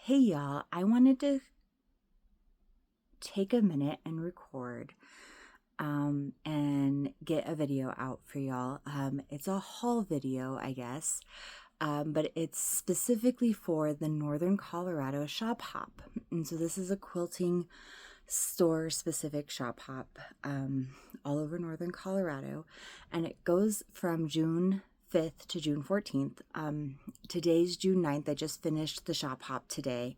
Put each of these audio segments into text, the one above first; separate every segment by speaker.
Speaker 1: Hey y'all, I wanted to take a minute and record and get a video out for y'all. It's a haul video, I guess, but it's specifically for the Northern Colorado ShopHop. And so this is a quilting store specific ShopHop all over Northern Colorado, and it goes from June 5th to June 14th. Today's June 9th. I just finished the ShopHop today.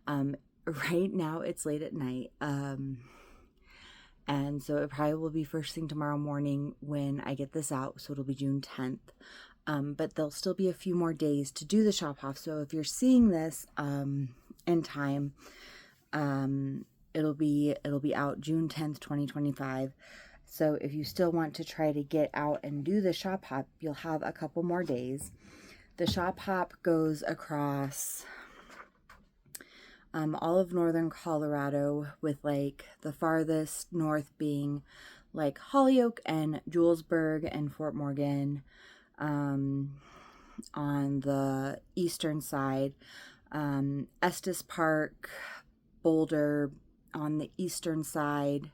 Speaker 1: Right now it's late at night. And so it probably will be first thing tomorrow morning when I get this out. So it'll be June 10th. But there'll still be a few more days to do the ShopHop. So if you're seeing this in time, it'll be out June 10th, 2025. So if you still want to try to get out and do the ShopHop, you'll have a couple more days. The ShopHop goes across all of Northern Colorado, with like the farthest north being like Holyoke and Julesburg and Fort Morgan. On the eastern side, Estes Park, Boulder on the eastern side,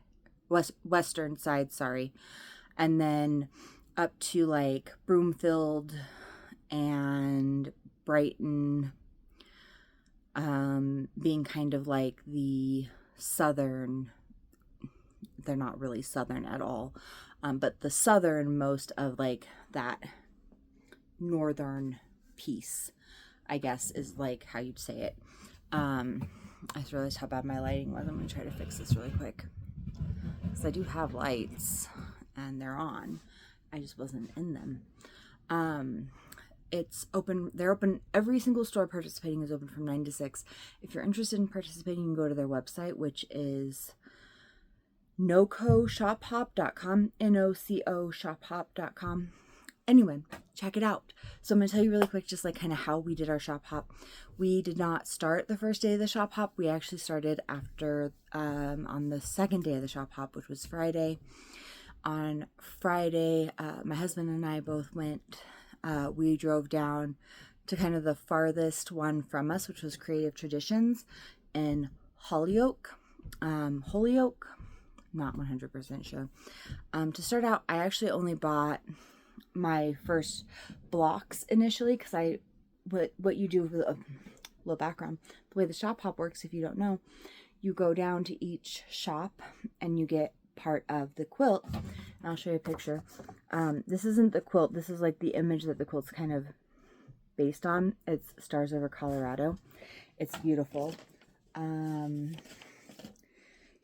Speaker 1: western side, sorry, and then up to like Broomfield and Brighton, being kind of like the southern, they're not really southern at all, but the southernmost of like that northern piece, I guess, is like how you'd say it. I just realized how bad my lighting was. I'm going to try to fix this really quick, because I do have lights and they're on. I just wasn't in them. It's open. They're open. Every single store participating is open from 9 to 6. If you're interested in participating, you can go to their website, which is NoCo.com, NoCo ShopHop.com. Anyway, check it out. So I'm going to tell you really quick, just like kind of how we did our ShopHop. We did not start the first day of the ShopHop. We actually started after, on the second day of the ShopHop, which was Friday. On Friday, my husband and I both went. We drove down to kind of the farthest one from us, which was Creative Traditions in Holyoke. Holyoke, not 100% sure. To start out, I actually only bought my first blocks initially, because what you do with a little background, the way the ShopHop works, if you don't know, you go down to each shop and you get part of the quilt. And I'll show you a picture. This isn't the quilt, this is like the image that the quilt's kind of based on. It's Stars Over Colorado. It's beautiful.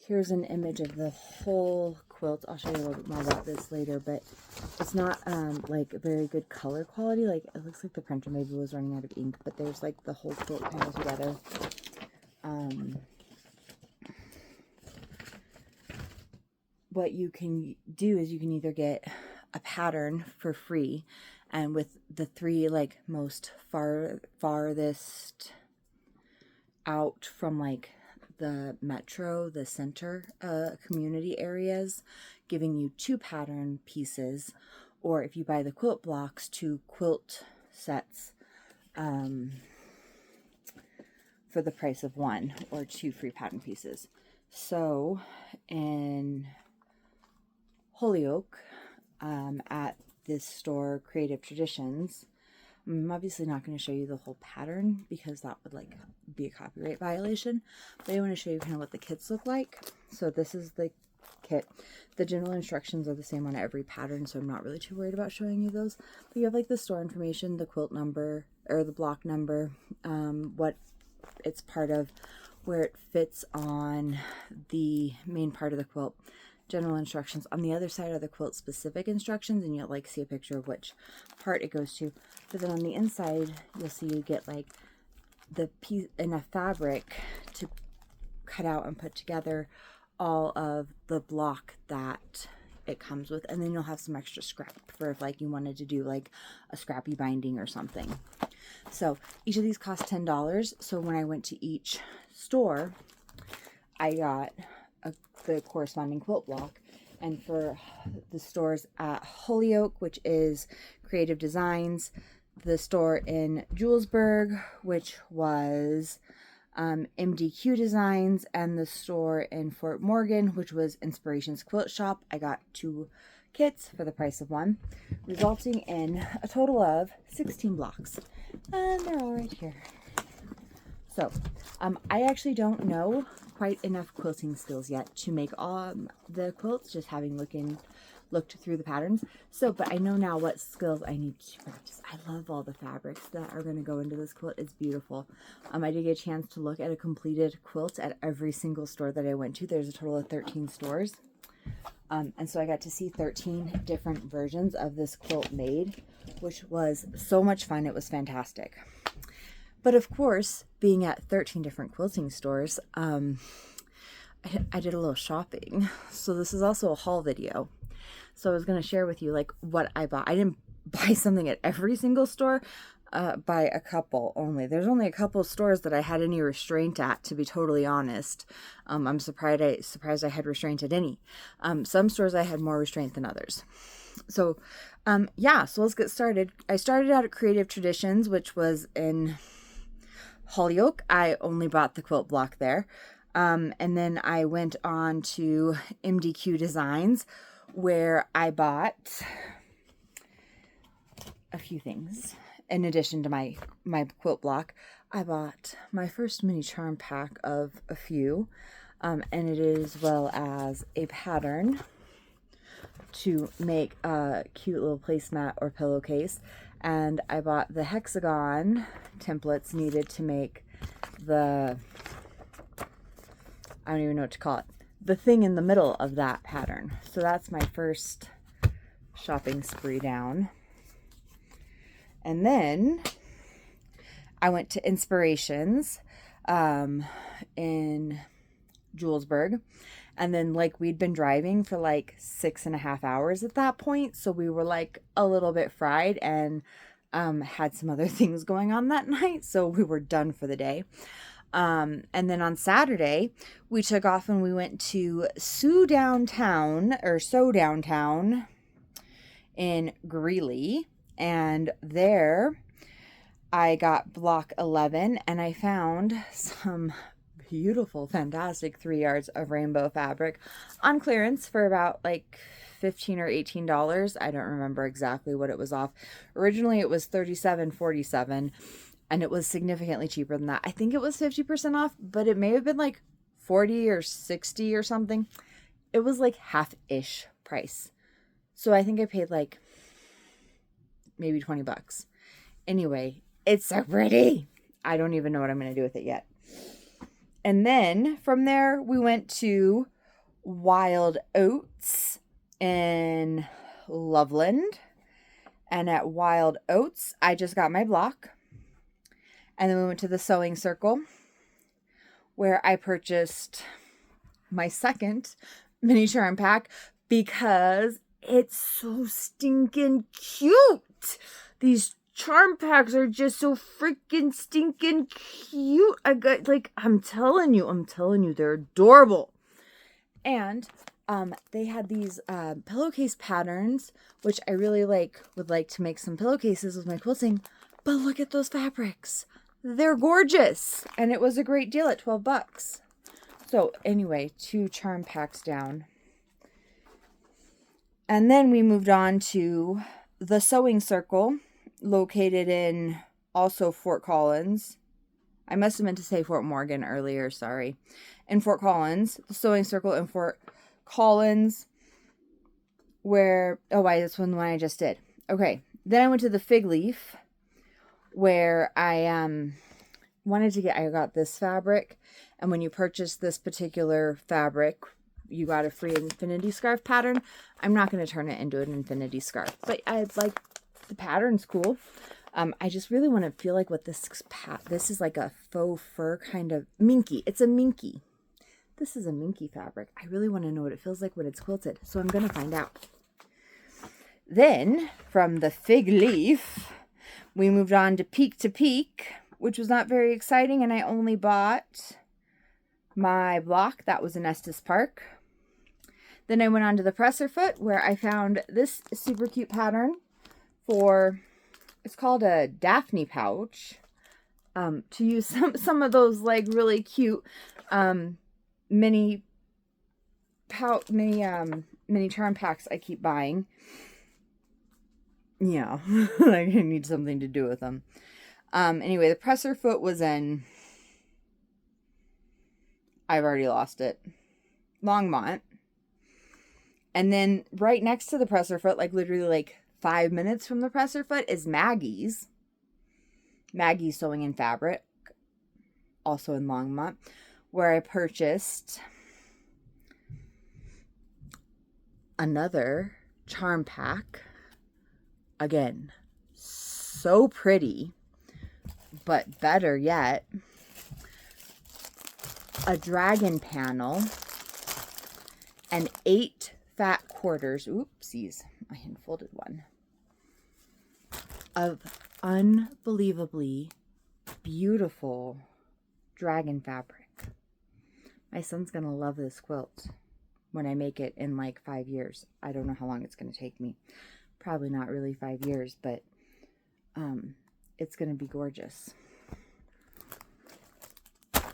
Speaker 1: Here's an image of the whole quilt. I'll show you a little bit more about this later, but it's not like very good color quality. Like, it looks like the printer maybe was running out of ink, but there's like the whole quilt kind of together. What you can do is you can either get a pattern for free, and with the three like most farthest out from like the metro, the center community areas, giving you 2 pattern pieces, or if you buy the quilt blocks, 2 quilt sets for the price of 1, or 2 free pattern pieces. So in Holyoke, at this store, Creative Traditions, I'm obviously not going to show you the whole pattern because that would like be a copyright violation, but I want to show you kind of what the kits look like. So this is the kit. The general instructions are the same on every pattern, so I'm not really too worried about showing you those. But you have like the store information, the quilt number or the block number, what it's part of, where it fits on the main part of the quilt, general instructions. On the other side are the quilt specific instructions, and you'll like see a picture of which part it goes to. But then on the inside, you'll see you get like the piece, enough fabric to cut out and put together all of the block that it comes with, and then you'll have some extra scrap for if like you wanted to do like a scrappy binding or something. So each of these cost $10. So when I went to each store, I got the corresponding quilt block. And for the stores at Holyoke, which is Creative Designs, the store in Julesburg, which was MDQ Designs, and the store in Fort Morgan, which was Inspirations Quilt Shop. I got 2 kits for the price of 1, resulting in a total of 16 blocks. And they're all right here. So, I actually don't know quite enough quilting skills yet to make the quilts, just having looked through the patterns. So, but I know now what skills I need to practice. I love all the fabrics that are going to go into this quilt. It's beautiful. I did get a chance to look at a completed quilt at every single store that I went to. There's a total of 13 stores. And so I got to see 13 different versions of this quilt made, which was so much fun. It was fantastic. But of course, being at 13 different quilting stores, I did a little shopping. So this is also a haul video. So I was going to share with you like what I bought. I didn't buy something at every single store, by a couple only. There's only a couple stores that I had any restraint at, to be totally honest. I'm surprised I had restraint at any. Some stores I had more restraint than others. So, yeah, so let's get started. I started out at Creative Traditions, which was in Holyoke. I only bought the quilt block there. And then I went on to MDQ Designs, where I bought a few things. In addition to my quilt block, I bought my first mini charm pack of a few, and it is as well as a pattern to make a cute little placemat or pillowcase. And I bought the hexagon templates needed to make the, I don't even know what to call it, the thing in the middle of that pattern. So that's my first shopping spree down. And then I went to Inspirations in Julesburg. And then like we'd been driving for like 6.5 hours at that point. So we were like a little bit fried and had some other things going on that night. So we were done for the day. And then on Saturday, we took off and we went to So Downtown in Greeley. And there I got block 11 and I found some beautiful, fantastic 3 yards of rainbow fabric on clearance for about like $15 or $18. I don't remember exactly what it was off. Originally it was $37.47 and it was significantly cheaper than that. I think it was 50% off, but it may have been like 40 or 60 or something. It was like half-ish price. So I think I paid like maybe 20 bucks. Anyway, it's so pretty. I don't even know what I'm going to do with it yet. And then from there, we went to Wild Oats in Loveland. And at Wild Oats, I just got my block. And then we went to the Sewing Circle, where I purchased my second mini charm pack because it's so stinking cute. These charm packs are just so freaking stinking cute. I'm telling you, they're adorable. And they had these pillowcase patterns, which I really would like to make some pillowcases with my quilting. But look at those fabrics. They're gorgeous. And it was a great deal at 12 bucks. So anyway, 2 charm packs down. And then we moved on to the Sewing Circle, located in also Fort Collins. I must have meant to say Fort Morgan earlier, sorry. In Fort Collins, the Sewing Circle in Fort Collins, where, that's one I just did. Okay, then I went to the Fig Leaf, where I got this fabric, and when you purchase this particular fabric, you got a free infinity scarf pattern. I'm not going to turn it into an infinity scarf, but I like the pattern's cool. I just really want to feel like what this is like a faux fur kind of minky. It's a minky. This is a minky fabric. I really want to know what it feels like when it's quilted, so I'm going to find out. Then from the Fig Leaf, we moved on to Peak, which was not very exciting, and I only bought my block. That was in Estes Park. Then I went on to the Presser Foot, where I found this super cute pattern for, it's called a Daphne pouch. to use some of those like really cute mini charm packs I keep buying. Yeah, like I need something to do with them. Anyway, the presser foot was in, I've already lost it, Longmont. And then right next to the presser foot, like literally like 5 minutes from the presser foot, is Maggie's Sewing and Fabric, also in Longmont, where I purchased another charm pack. Again, so pretty, but better yet, a dragon panel and 8 fat quarters. Oopsies, I unfolded one. Of unbelievably beautiful dragon fabric. My son's gonna love this quilt when I make it in like 5 years. I don't know how long it's gonna take me. Probably not really 5 years, but it's gonna be gorgeous.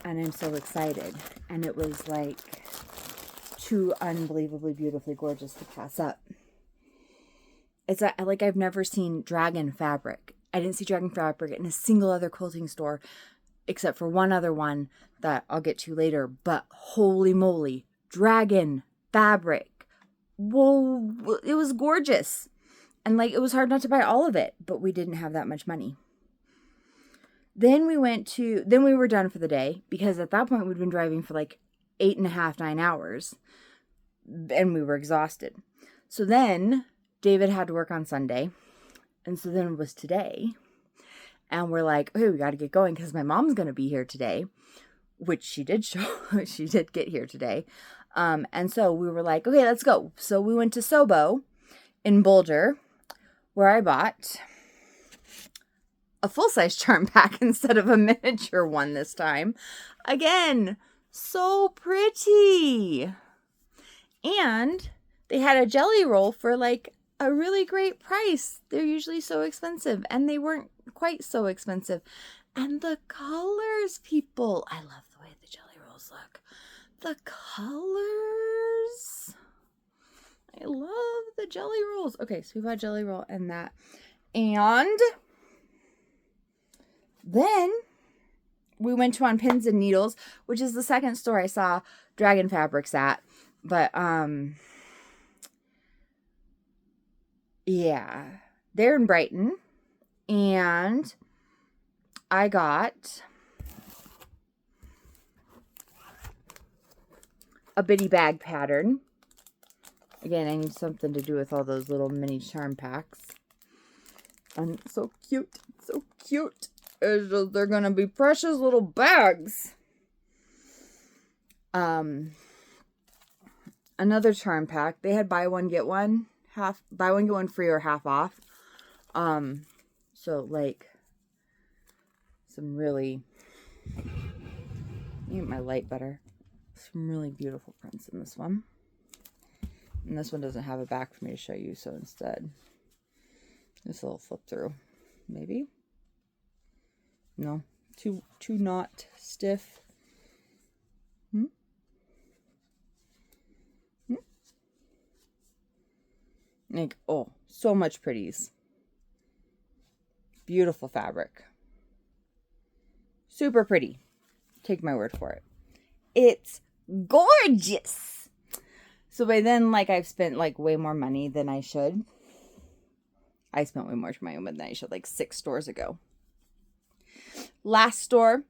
Speaker 1: And I'm so excited. And it was like too unbelievably beautifully gorgeous to pass up. It's like I've never seen dragon fabric. I didn't see dragon fabric in a single other quilting store except for one other one that I'll get to later. But holy moly, dragon fabric. Whoa, it was gorgeous. And like it was hard not to buy all of it, but we didn't have that much money. Then we were done for the day because at that point we'd been driving for like 8.5, 9 hours and we were exhausted. So then David had to work on Sunday. And so then it was today. And we're like, okay, we got to get going because my mom's going to be here today, which she did she did get here today. And so we were like, okay, let's go. So we went to Sobo in Boulder, where I bought a full-size charm pack instead of a miniature one this time. Again, so pretty. And they had a jelly roll for like a really great price. They're usually so expensive, and they weren't quite so expensive. And the colors, people, I love the way the jelly rolls look. The colors. I love the jelly rolls. Okay, so we bought jelly roll and that. And then we went to On Pins and Needles, which is the second store I saw dragon fabrics at. But, yeah, they're in Brighton. And I got a bitty bag pattern. Again, I need something to do with all those little mini charm packs. And it's so cute. So cute. It's just, they're going to be precious little bags. Another charm pack. They had buy one, get one free or half off. So like some really, need my light better. Some really beautiful prints in this one. And this one doesn't have a back for me to show you, so instead, this little flip through. Maybe? No. Too not stiff. Like, oh, so much pretties. Beautiful fabric. Super pretty. Take my word for it. It's gorgeous. So by then, like, I've spent, like, way more money than I should. I spent way more money than I should, like, 6 stores ago. Last store,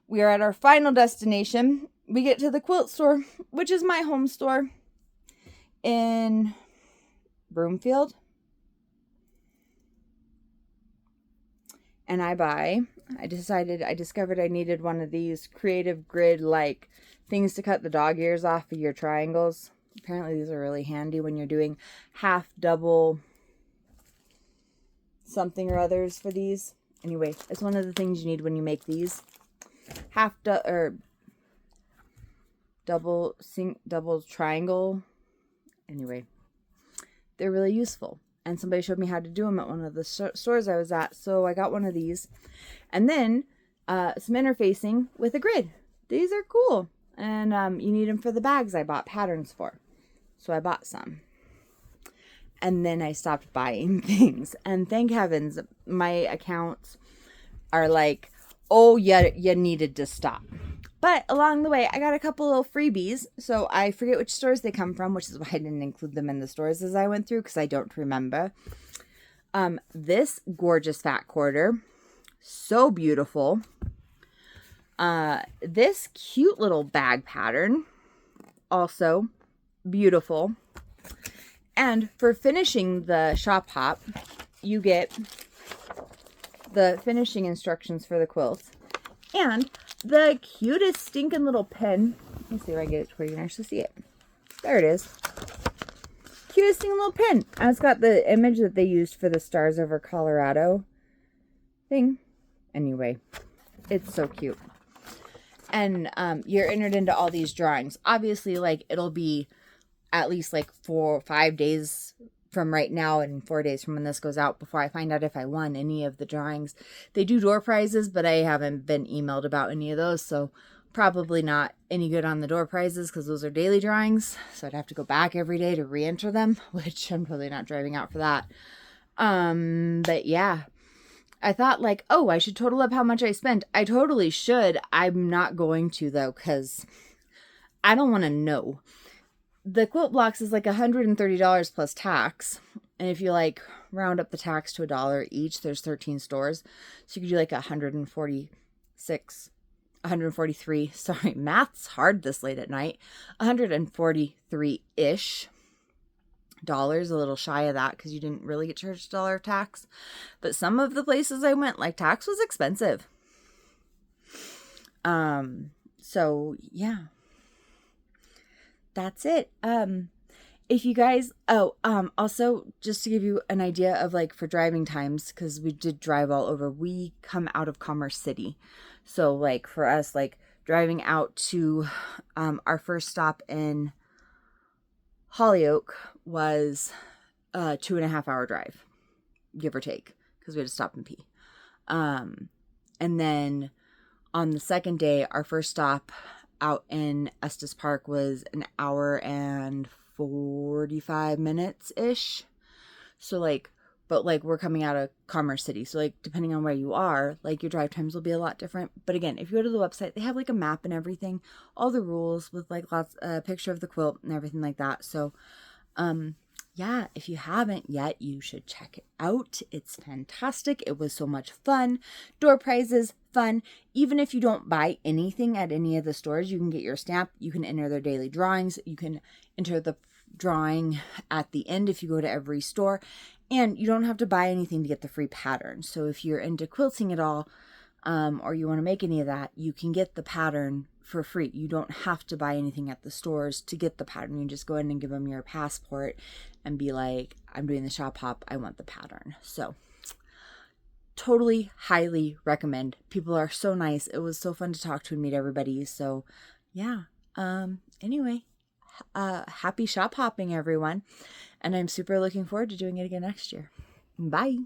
Speaker 1: we are at our final destination. We get to the quilt store, which is my home store in Broomfield. And I discovered I needed one of these creative grid, like, things to cut the dog ears off of your triangles. Apparently these are really handy when you're doing half, double, something or others for these. Anyway, it's one of the things you need when you make these. Double triangle. Anyway, they're really useful. And somebody showed me how to do them at one of the stores I was at. So I got one of these. And then some interfacing with a grid. These are cool. And you need them for the bags I bought patterns for. So I bought some. And then I stopped buying things. And thank heavens, my accounts are like, oh, yeah, you needed to stop. But along the way, I got a couple little freebies. So I forget which stores they come from, which is why I didn't include them in the stores as I went through, because I don't remember. This gorgeous fat quarter. So beautiful. This cute little bag pattern. Also beautiful. And for finishing the ShopHop, you get the finishing instructions for the quilts. And the cutest stinking little pin. Let me see if I get it to where you can actually see it. There it is. Cutest stinking little pin. And it's got the image that they used for the Stars Over Colorado thing. Anyway, it's so cute. And you're entered into all these drawings. Obviously, like, it'll be at least like 4 or 5 days from right now and 4 days from when this goes out before I find out if I won any of the drawings. They do door prizes, but I haven't been emailed about any of those, so probably not any good on the door prizes because those are daily drawings. So I'd have to go back every day to re-enter them, which I'm probably not driving out for that. But yeah. I thought like, oh, I should total up how much I spent. I totally should. I'm not going to though, because I don't want to know. The quilt blocks is like $130 plus tax. And if you like round up the tax to $1 each, there's 13 stores. So you could do like 143. Sorry, math's hard this late at night. 143-ish. dollars, a little shy of that because you didn't really get charged $1 of tax. But some of the places I went, like, tax was expensive. So yeah, that's it. If you guys, also just to give you an idea of like for driving times, because we did drive all over, we come out of Commerce City. So like for us, like driving out to our first stop in Holyoke was a 2.5 hour drive, give or take, because we had to stop and pee. And then on the second day, our first stop out in Estes Park was an hour and 45 minutes ish. So like, but like we're coming out of Commerce City. So like, depending on where you are, like your drive times will be a lot different. But again, if you go to the website, they have like a map and everything, all the rules with like lots, a picture of the quilt and everything like that. So, yeah, if you haven't yet, you should check it out. It's fantastic. It was so much fun. Door prizes, fun. Even if you don't buy anything at any of the stores, you can get your stamp. You can enter their daily drawings. You can enter the drawing at the end if you go to every store. And you don't have to buy anything to get the free pattern. So if you're into quilting at all, or you want to make any of that, you can get the pattern for free. You don't have to buy anything at the stores to get the pattern. You just go in and give them your passport and be like, I'm doing the ShopHop, I want the pattern. So totally highly recommend. People are so nice. It was so fun to talk to and meet everybody. So yeah. Anyway, happy shop hopping, everyone. And I'm super looking forward to doing it again next year. Bye.